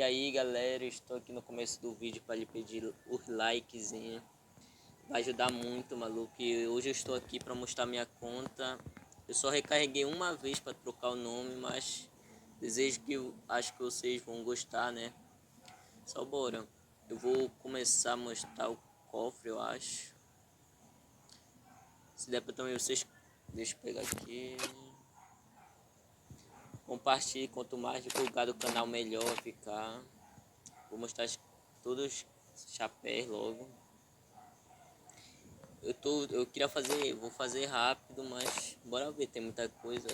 aí galera, estou aqui no começo do vídeo para lhe pedir o likezinho. Vai ajudar muito, maluco. E hoje eu estou aqui para mostrar minha conta. Eu só recarreguei uma vez para trocar o nome, mas acho que vocês vão gostar, né? Só bora. Eu vou começar a mostrar o cofre, eu acho. Se der para também vocês... Deixa eu pegar aqui. Compartilhe, quanto mais divulgado o canal, melhor vai ficar. Vou mostrar todos os chapéus logo. Eu queria vou fazer rápido, mas bora ver, tem muita coisa,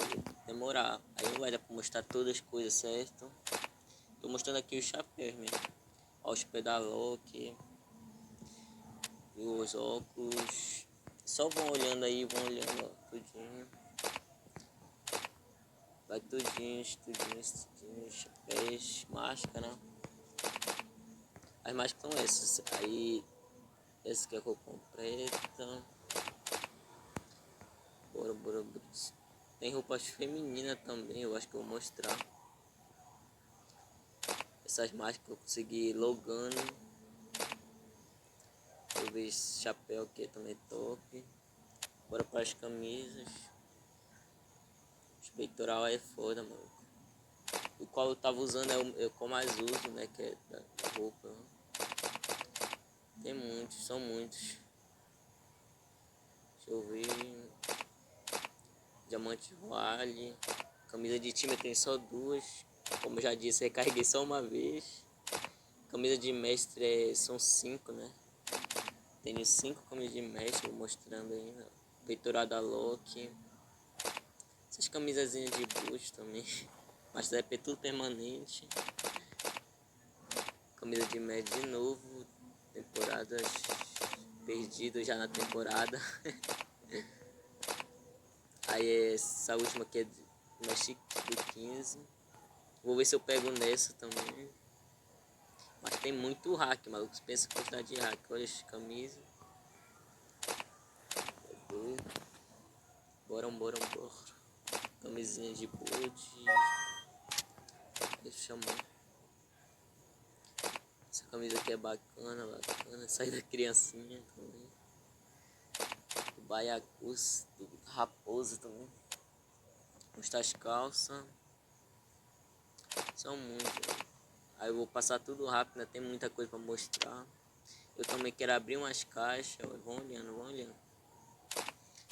demorar. Aí não vai dar pra mostrar todas as coisas, certo? Tô mostrando aqui os chapéus mesmo. Ó, os pedalou aqui. E os óculos. Só vão olhando aí, vão olhando, ó, tudinho. Vai tudinho, chapéus, máscara. As máscaras são essas. Aí, essa aqui é a cor preta. Bora. Tem roupas femininas também, eu acho que eu vou mostrar. Essas máscaras que eu consegui logando. Deixa eu ver esse chapéu aqui também top. Bora para as camisas. Os peitoral é foda, mano. O qual eu tava usando é o que eu mais uso, né? Que é da roupa. Tem muitos, são muitos. Deixa eu ver. Diamante Royale. Camisa de time tem só duas. Como eu já disse, recarreguei só uma vez. Camisa de mestre são 5, né? Tenho 5 camisas de mestre, vou mostrando aí. Né? Peitoral da Loki. Essas camisazinhas de boost também. Mas deve tudo permanente. Camisa de mestre de novo. Temporadas perdidas já na temporada. Aí essa última aqui é uma chique do 15. Vou ver se eu pego nessa também. Mas tem muito hack, maluco. Você pensa em quantidade de hack. Olha essa camisa. Bora. Camisinha de boot. Deixa eu chamar. Essa camisa aqui é bacana. Sai da criancinha também. Do Baiacus, do Raposa também. Mostrar as calças. São muitas. Aí eu vou passar tudo rápido, né? Tem muita coisa pra mostrar. Eu também quero abrir umas caixas. Vão olhando.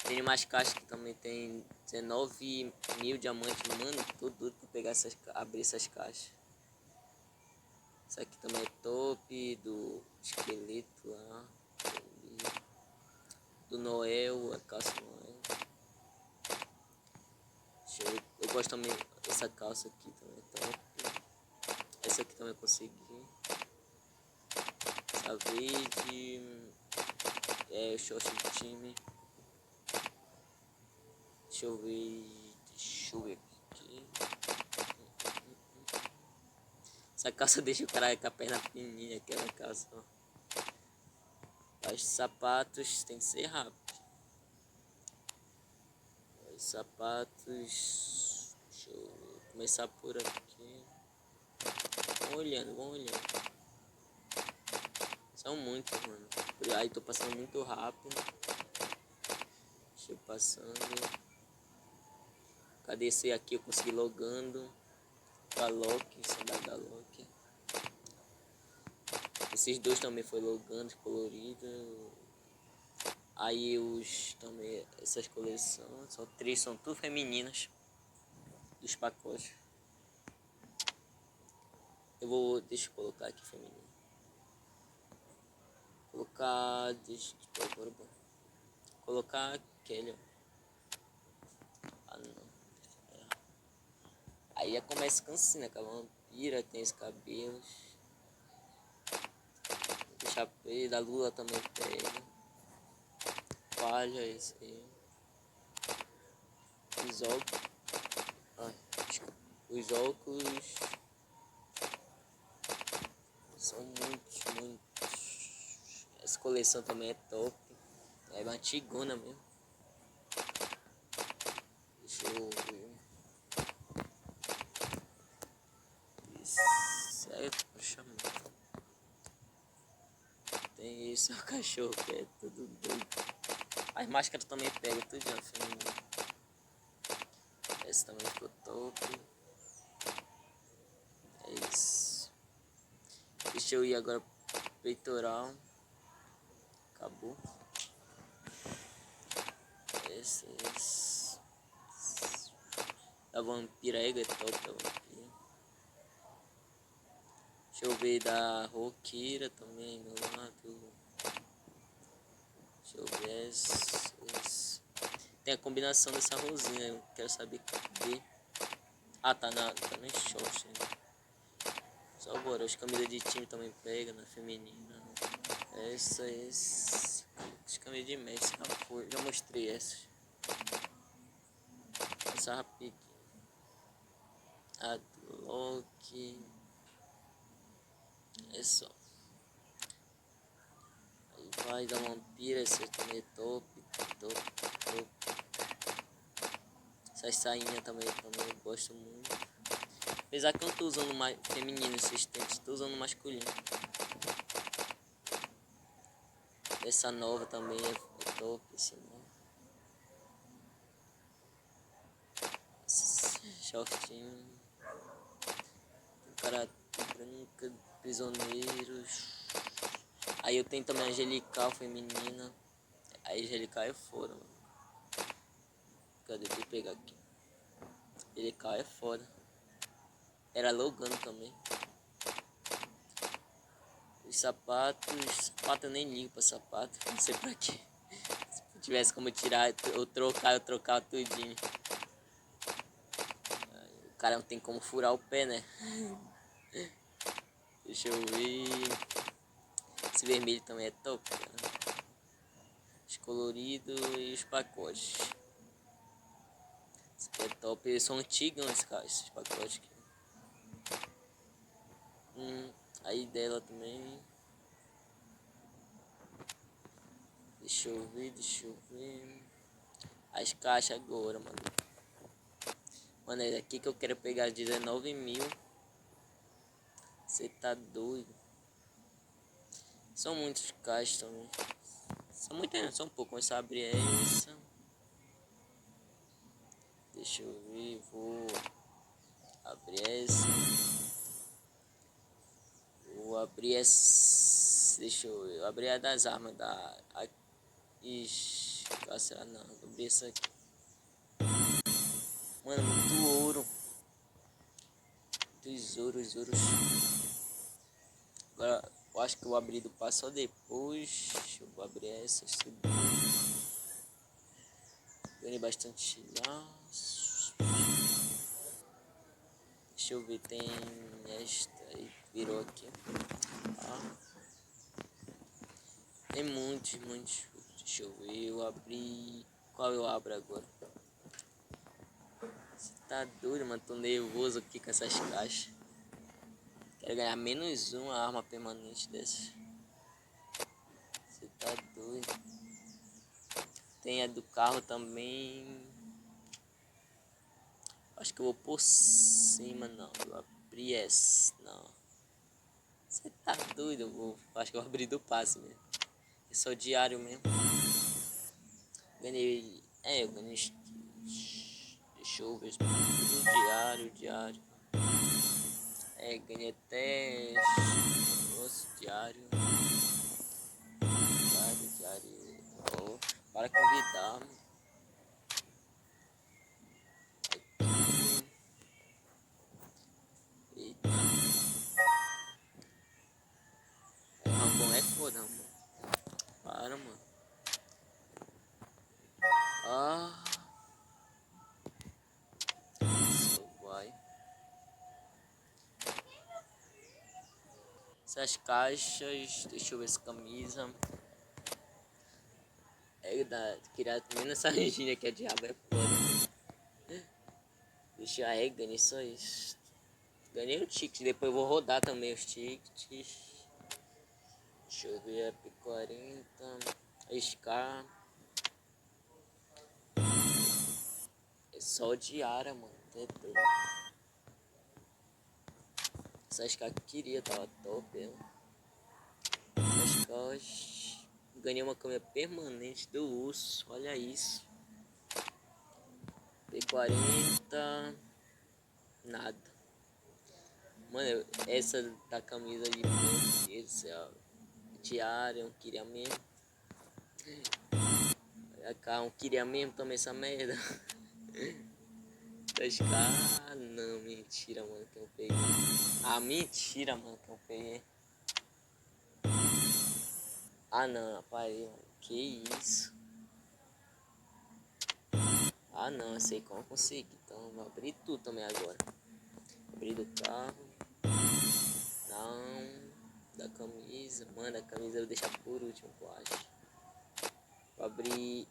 Tem mais caixas que também tem 19 mil diamantes. Mano, tô doido pra pegar abrir essas caixas. Essa aqui também é top. Do esqueleto lá. Do Noel, a calça Noel. Eu gosto também dessa calça aqui também é top. Essa aqui também eu consegui. Essa verde. É o short do time. Deixa eu ver aqui. Essa calça deixa o cara com a perna fininha, aquela calça, ó. Os sapatos tem que ser rápido. Os sapatos. Deixa eu começar por aqui. Vão olhando. São muitos, mano. Aí tô passando muito rápido. Deixa eu passando. Cadê esse aqui? Eu consegui logando. Da Loki, saudade da Loki. Esses dois também foi logando, colorido. Aí também, essas coleções, são 3, são tudo femininas. Dos pacotes. Deixa eu colocar aqui feminino. Colocar aquele, ó. Ah, não. Aí já começa cansando, né? A vampira tem os cabelos. O chapéu da Lula também pega. Palha esse aí. Os óculos. Os óculos são muitos. Essa coleção também é top. É uma antigona mesmo. Deixa eu ver. Poxa, mano. Tem esse, o cachorro que é tudo doido. As máscaras também pegam tudo já, feminino. Esse também ficou top. É isso. Deixa eu ir agora pro peitoral. Acabou. Esse. Da vampira aí, é top da vampira. Deixa eu ver da roqueira também, meu lado. Deixa eu ver esse. Tem a combinação dessa rosinha, eu quero saber ver. Ah, tá no short ainda. Só bora, as camisas de time também pega, na feminina. Essa. As camisas de Messi, já mostrei essas. Essa rapidinho. A do Loki. É só. Aí vai da vampira, essa também é top. Essas sainhas também eu gosto muito. Apesar que eu não tô usando mais feminino esses tempos, tô usando masculino. Essa nova também é top, esse novo. Shortinho. Cara branca, prisioneiros. Aí eu tenho também a angelical feminina. A angelical é foda, mano. Cadê? Deixa eu pegar aqui. Angelical é foda. Era Logano também. Os sapatos eu nem ligo pra sapato. Não sei pra quê. Se tivesse como tirar ou trocar, eu trocava tudinho. O cara não tem como furar o pé, né? Deixa eu ver. Esse vermelho também é top, cara. Os coloridos e os pacotes. Esse aqui é top. Eles são antigos, esses pacotes aqui. Aí dela também. Deixa eu ver. As caixas agora, mano. Mano, é aqui que eu quero pegar 19 mil. Você tá doido. São muitos caixas também. São muitas, são um pouco. Vamos abrir essa. Deixa eu ver, vou abrir essa. Vou abrir essa. Deixa eu ver. Eu abri a das armas da. Ixi, será não? Vou abrir essa aqui. Mano, muito ouro. Tesouros. Agora, eu acho que eu vou abrir do passo só depois. Deixa eu abrir essa. Ganhei bastante laço. Deixa eu ver, tem esta aí. Virou aqui. Ah. Tem muitos. Deixa eu ver, eu abri. Qual eu abro agora? Você tá doido, mano? Tô nervoso aqui com essas caixas. Quero ganhar menos uma arma permanente dessas. Você tá doido. Tem a do carro também. Acho que eu vou por cima, não. Eu abri essa, não. Você tá doido? Acho que eu vou abrir do passe mesmo. É só diário mesmo. Ganhei. Eu ganhei. Deixa eu ver. Diário. Ganhei até. Nossa, diário. Oh, para convidar. Eita. Rambon é foda, Rambon. Para, mano. Ah. Só vai. Essas caixas. Deixa eu ver essa camisa. Queria menos essa Regina que é diabo é foda. Deixa eu ganhei só isso. Ganhei o ticket, depois eu vou rodar também os tickets. Deixa eu ver a P40. Scar. É só diária, mano. É doido. Essas caixas que eu queria, tava top. Essas caixas. Ganhei uma câmera permanente do urso. Olha isso. P40. Nada. Mano, essa da camisa de meu Deus do céu. Diária, eu queria mesmo. Olha cá, eu queria mesmo também essa merda. 2K. Ah, não, mentira, mano, que eu peguei. Ah, mentira, mano, que eu peguei. Ah, não, aparei, mano. Que isso? Ah, não, eu sei como eu consegui. Então, vou abrir tudo também agora. Abrir do carro. Não. Da camisa. Mano, a camisa eu vou deixar por último, eu acho. Vou abrir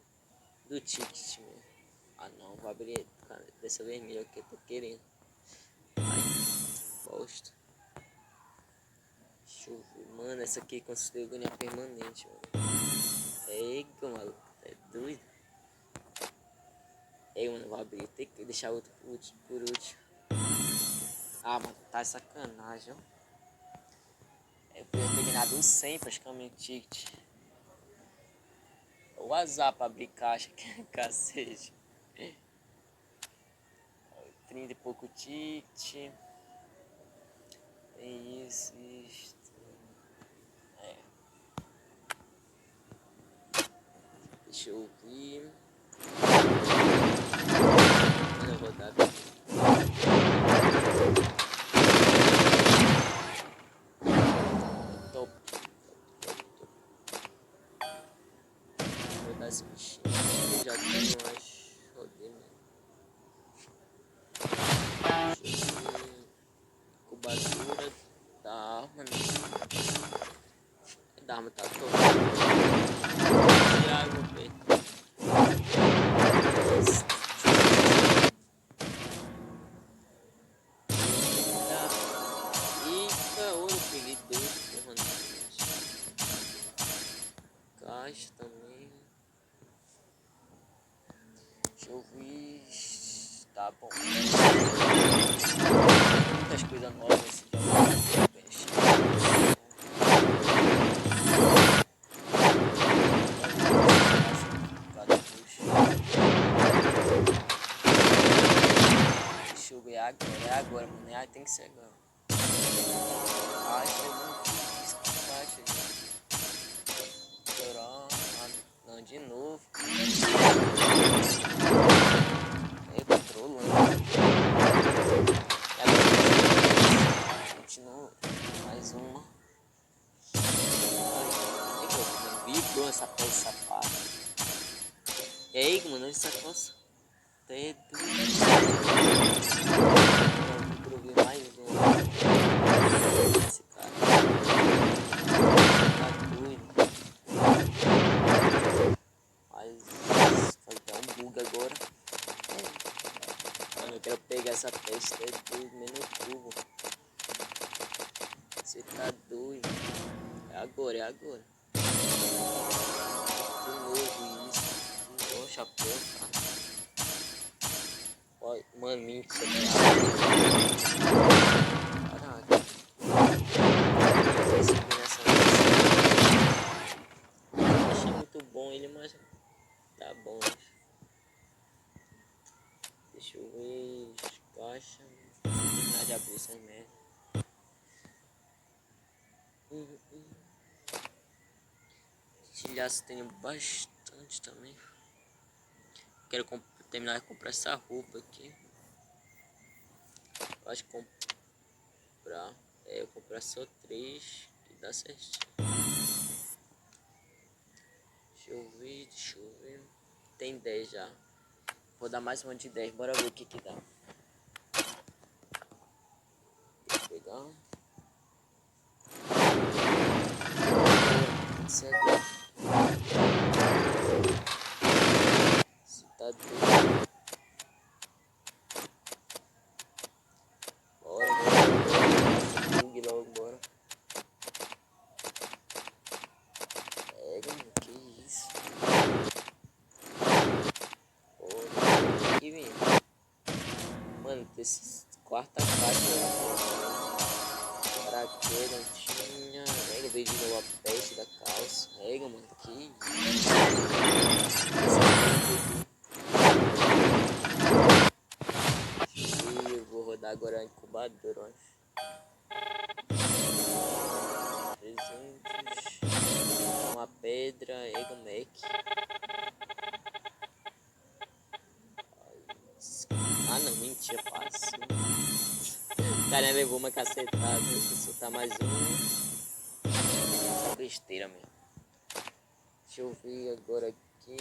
do ticket mesmo. Ah, não, vou abrir dessa vermelha que eu tô querendo. Ai, bosta. Deixa eu ver. Mano, essa aqui conseguiu ganhar permanente, mano. Eita, maluco. É doido. Ei, mano, vou abrir. Tem que deixar outro por último. Ah, mano, tá sacanagem, ó. Eu podia ter ganhado um 100 praticamente ticket. O azar pra abrir caixa, que cacete. 30 e pouco ticket. Tem isso, isto. É. Deixa eu ver. Mano, eu vou dar. Top. Vou dar esse bichinho. Eu já tenho umas. Rodei, mano. Deixa eu ver. Incubatura da arma, né? Da arma tá top. Tirar água, velho. Eita, ouro, peguei dois, porra, caixa também. Deixa eu ver. Tá bom. Muitas coisas novas nesse jogo. Deixa eu ver agora. É agora, mano. Ah, tem que ser agora. Caixa, caixa, gente. Chorar. Não, de novo. É, controlando. E agora, continua. Mais uma. Vibrou essa peça, sapato. E aí, mano, essa coça. Até eu vi mais um. Esse cara. Tá doido. Mas vai dar um bug agora. Mano, eu quero pegar essa peste. É doido, menos cubo. Você tá doido. É agora, é agora. De novo isso. De novo chapéu, tá? Olha, mano, mentira. Caraca. Não achei muito bom ele, mas tá bom. Deixa eu ver. Caixa. Vou terminar de abrir essa merda. Estilhaço tenho bastante também. Quero terminar de comprar essa roupa aqui. Eu acho que comprar. É, eu comprar só 3 que dá certinho. Deixa eu ver. Tem 10 já. Vou dar mais uma de 10. Bora ver o que que dá. Deixa eu pegar. Você tá doido. Bora. Bug logo, bora. Pega, mano. Que isso? Bora. Aqui, vem. Mano, esse quarta caixa. paraquedas não tinha. Rega, veio de novo a peste da calça. Rega, mano, que e eu vou rodar agora a incubadora, eu acho. 300. Uma pedra, Ego Mac. Ah não, mentira, fácil. O cara levou uma cacetada, vou soltar mais um. Só besteira mesmo. Deixa eu ver agora aqui.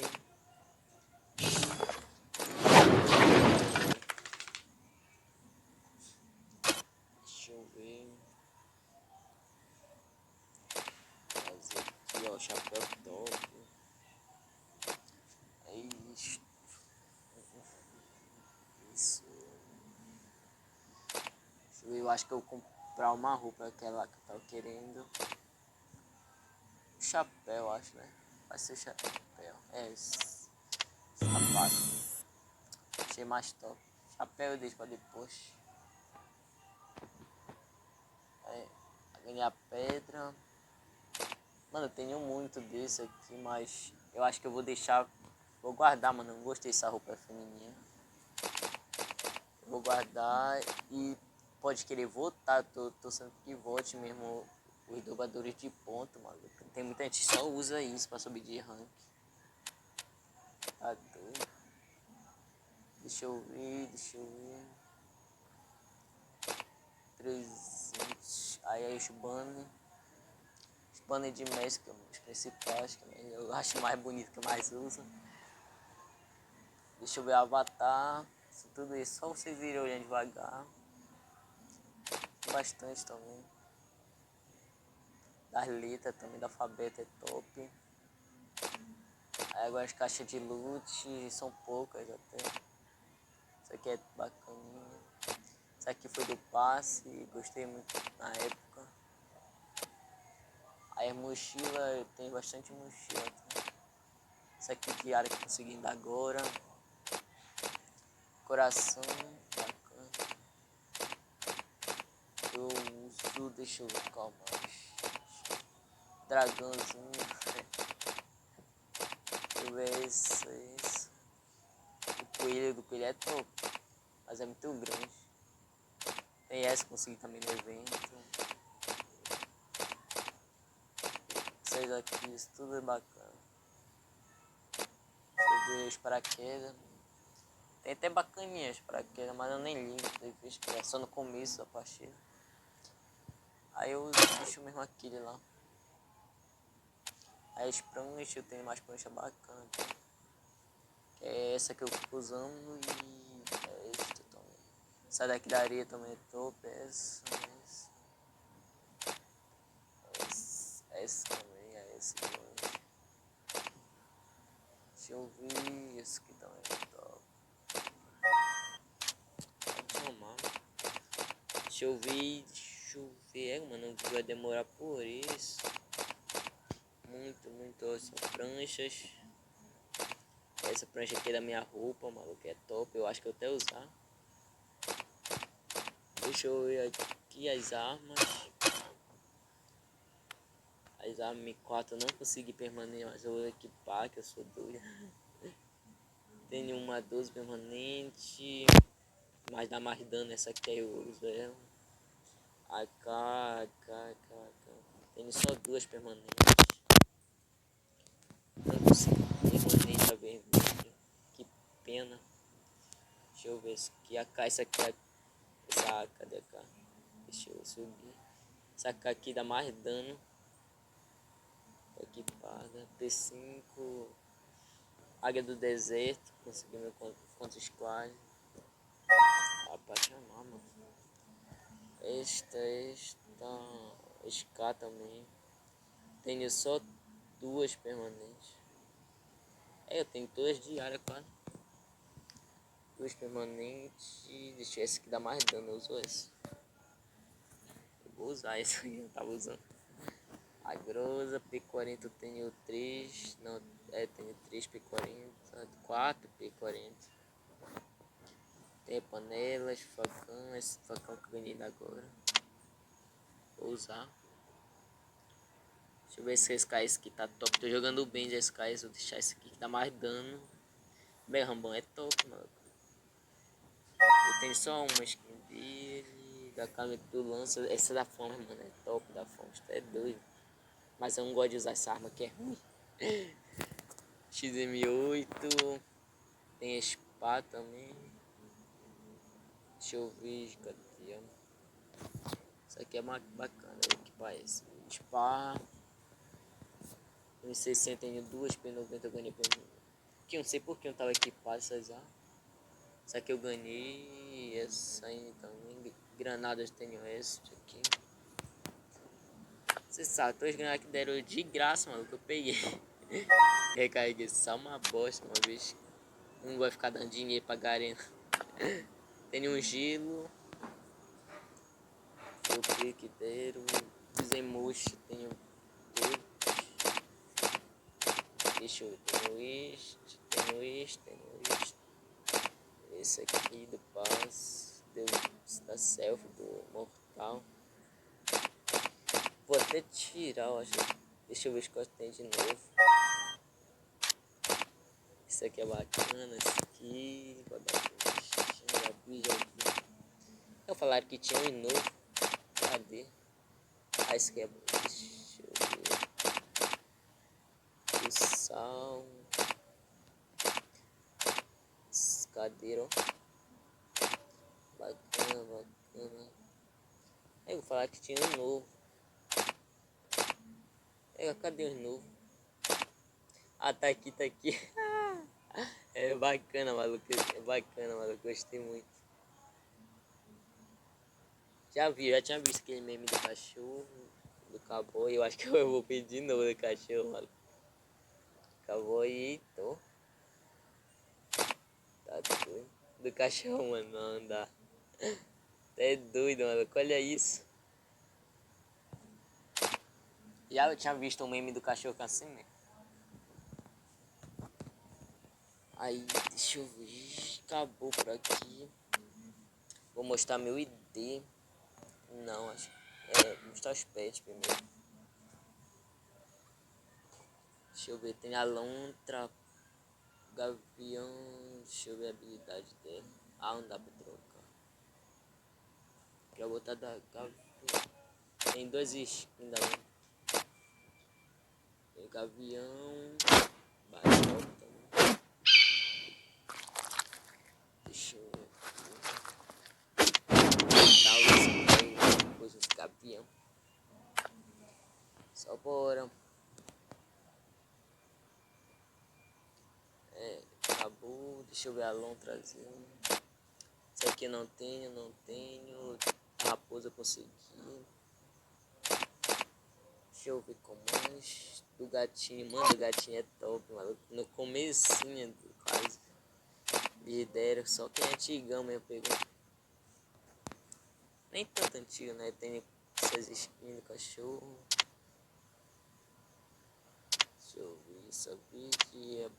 Deixa eu ver. Fazer aqui, ó, chapéu top. É isso. Isso. Eu acho que eu vou comprar uma roupa, aquela que eu tava querendo. Chapéu, acho, né? Vai ser chapéu. É esse. Sapato. Achei mais top. Chapéu eu deixo pra depois. Ganhei a pedra. Mano, eu tenho muito desse aqui, mas eu acho que eu vou deixar. Vou guardar, mano. Eu não gostei dessa roupa feminina. Vou guardar e pode querer votar. Tô sendo que vote mesmo os dobradores de ponto, mano. Tem muita gente que só usa isso pra subir de rank. Tá doido. Deixa eu ver. 300. Aí os banner. Os banner de mestre, que são os principais, que eu acho mais bonito, que eu mais uso. Deixa eu ver avatar. Tudo isso, só vocês irem olhando devagar. Bastante também. Das letras também, do alfabeto é top. Aí agora as caixas de loot são poucas até. Isso aqui é bacaninha. Isso aqui foi do passe, gostei muito na época. Aí a mochila, eu tenho bastante mochila. Tá? Isso aqui de área que eu consegui ainda agora. Coração, bacana. Eu uso, deixa eu ver qual mais. Dragãozinho. Deixa eu ver esse. O coelho do coelho é top, mas é muito grande. Tem essa que consegui também no evento. Essas aqui, isso tudo é bacana. Deixa eu ver os paraquedas. Tem até bacaninhas paraquedas, mas eu nem ligo. É só no começo da partida. Aí eu deixo mesmo aquele lá. Aí as pranchas, eu tenho mais prancha bacana. Que é essa que eu fico usando e é esta também. Essa daqui da areia também é top. Essa também, é essa também. Deixa eu ver, esse aqui também é top. Pode chamar. Deixa eu ver, mano, vai demorar por isso. Muito, são pranchas. Essa prancha aqui é da minha roupa, maluco, é top, eu acho que eu até usar. Deixa eu ver aqui as armas. As armas M4 eu não consegui permanecer, mas eu vou equipar, que eu sou doido. Tenho uma 12 permanente, mas dá mais dano essa aqui, eu uso ela. AK. Tenho só 2 permanentes. Não consegui permanente a vermelha. Que pena. Deixa eu ver esse aqui. Essa aqui é. Cadê a AK? Deixa eu subir. Essa AK aqui dá mais dano. Equipada. P5. Águia do deserto. Consegui meu contra squad. Pra chamar, mano. Esta. SK também. Tenho só 2 permanentes. Eu tenho 2 diárias quase. 2 permanentes. Deixa eu ver esse que dá mais dano. Eu uso esse. Eu vou usar esse aí, eu tava usando. A grosa, P40 eu tenho 3. Não, tenho 3 P40. 4 P40. Tem panelas, facão. Esse facão que eu ganhei agora. Vou usar. Deixa eu ver se esse Sky aqui tá top. Tô jogando bem de Sky. Vou deixar esse aqui que dá mais dano. Bem, Rambão é top, mano. Eu tenho só uma skin dele. Da câmera que tu lança. Essa da fome, mano. É top da fome. É doido. Mas eu não gosto de usar essa arma que é ruim. XM8. Tem espada também. Deixa eu ver. Cadê? Isso aqui é bacana. Que parece. Spa. 1.600 tenho duas. P90 eu ganhei por mim. Que eu não sei porque eu tava equipado essas armas. Essa aqui eu ganhei. Essa aí também. Granadas tenho essa aqui. Você sabe, todas as granadas que deram de graça, mano, que eu peguei. Recarreguei só uma bosta uma vez. Não vai ficar dando dinheiro pra garena. Tem um gelo. Eu clique deram. Desemuxo, tenho dois. Deixa eu ver, tenho este, tenho este, tenho este. Esse aqui do passe. Da selfie do mortal. Vou até tirar, eu acho. Deixa eu ver o que tem de novo. Isso aqui é bacana, esse aqui. Já vi. Eu falaram que tinha um novo. Cadê? Ah, esse aqui é bom. Deixa eu ver. O sal. Cadeira, ó. Bacana, bacana. Aí eu vou falar que tinha um novo. Cadê os novos? Ah, tá aqui, tá aqui. É bacana, maluco. É bacana, maluco. Gostei muito. Já tinha visto aquele meme do cachorro, do cowboy. Eu acho que eu vou pedir de novo do cachorro, maluco. Cowboy, eita. Tá doido. Do cachorro, mano, não dá. É doido, maluco. Olha isso. Já eu tinha visto um meme do cachorro assim, né? Aí, deixa eu ver. Acabou por aqui. Vou mostrar meu ID. Não, acho. Vou mostrar os pets primeiro. Deixa eu ver. Tem a lontra. Gavião. Deixa eu ver a habilidade dele. Ah, não dá pra trocar. Quero botar da gavião. Tem dois skins da lontra. Tem gavião. Batota. Deixa eu ver aqui. Coisas gavião. Só bora. Acabou. Deixa eu ver a lontrazinha. Isso aqui eu não tenho, não tenho. A raposa eu consegui. Deixa eu ver como mais. Do gatinho, mano, o gatinho é top, maluco. No comecinho, quase. Lidera, só quem é antigão mesmo pegou. Nem tanto antigo, né? Tem essas skins do cachorro. Deixa eu ver, sabia que é.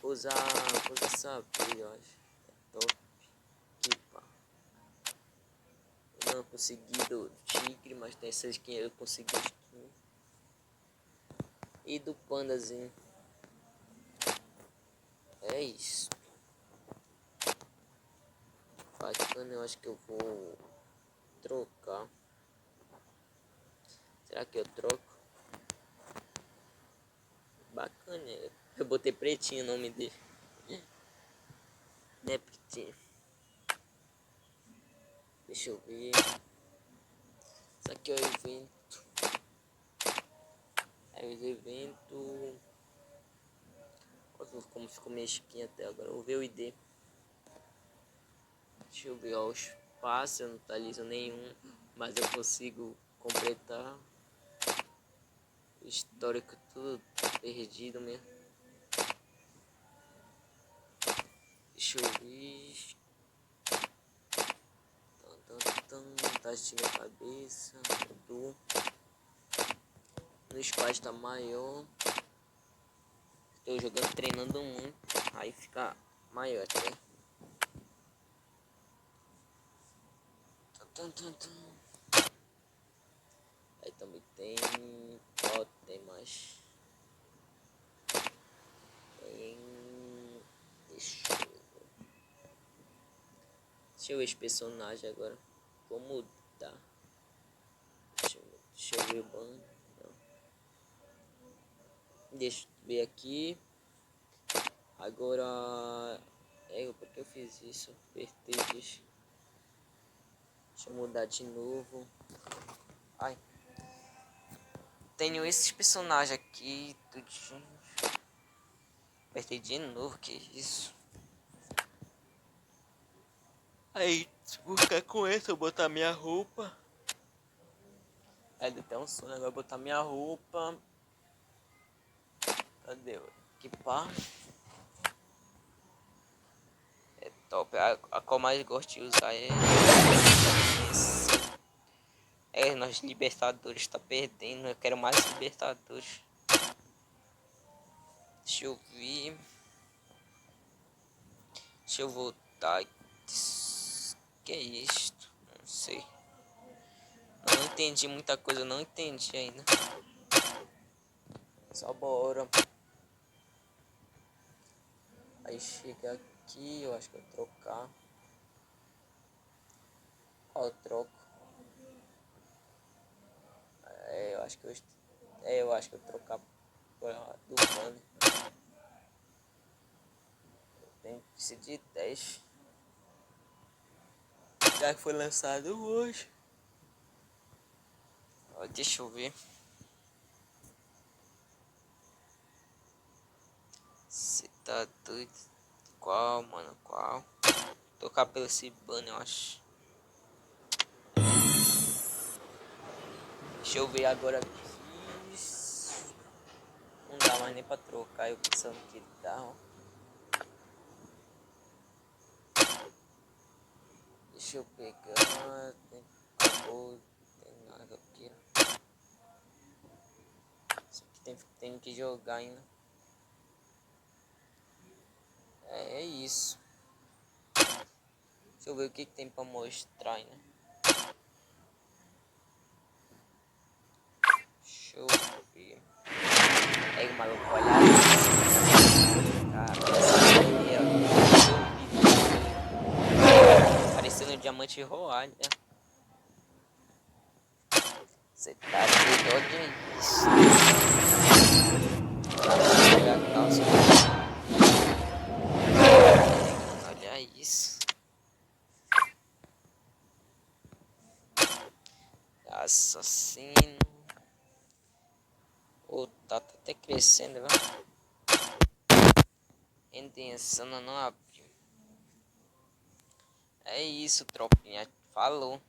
Usar essa abelha, eu acho. É top. Que pá. Eu não consegui do tigre, mas tem essa skin eu consegui skin. E do pandazinho. É isso. Bacana, eu acho que eu vou trocar. Será que eu troco? Bacana, eu botei pretinho o nome dele. Né, pretinho? Deixa eu ver. Isso aqui é o evento. É o evento. Como ficou minha skin até agora. Eu vou ver o ID. Deixa eu ver, ó, os passos, eu não atualizo nenhum, mas eu consigo completar. Histórico tudo perdido mesmo. Deixa eu ver. Tá assistindo a cabeça. No squad tá maior. Estou jogando, treinando muito. Aí fica maior até. Tum. Aí também tem... Ó, tem mais... Tem... Deixa eu ver esse personagem agora. Como tá? Deixa eu ver o ban. Deixa eu ver aqui. Agora... por que eu fiz isso? Apertei, deixa eu mudar de novo. Ai. Tenho esses personagens aqui. Tudinho. Apertei de novo, que isso? Aí, vou ficar com esse, eu botar minha roupa. Aí deu até um sono, agora vou botar minha roupa. Cadê? Que pá. É top. A qual mais gosto de usar é esse. Nós Libertadores tá perdendo. Eu quero mais Libertadores. Deixa eu ver. Deixa eu voltar. Que é isto? Não sei. Não entendi muita coisa, não entendi ainda. Só bora. Aí chega aqui, eu acho que eu vou trocar. Qual eu troco? Eu acho que eu vou trocar do banner. Tem que ser de 10. Já que foi lançado hoje. Ó, deixa eu ver. Você tá doido? Qual, mano? Qual? Tocar pelo esse banner, eu acho. Deixa eu ver agora aqui. Não dá mais nem pra trocar. Eu pensando que dá, ó. Deixa eu pegar. Acabou. Tem nada aqui. Isso aqui tem que jogar ainda. É isso. Deixa eu ver o que tem pra mostrar ainda. Deixa eu ver. Pega o maluco, olha isso. Cara, essa primeira. Parecendo um diamante roalho. Você tá doido, olha isso. Vou pegar a calça. Olha isso. Assassino. Tá até crescendo, viu? Intenção não abriu. É isso, tropinha. Falou.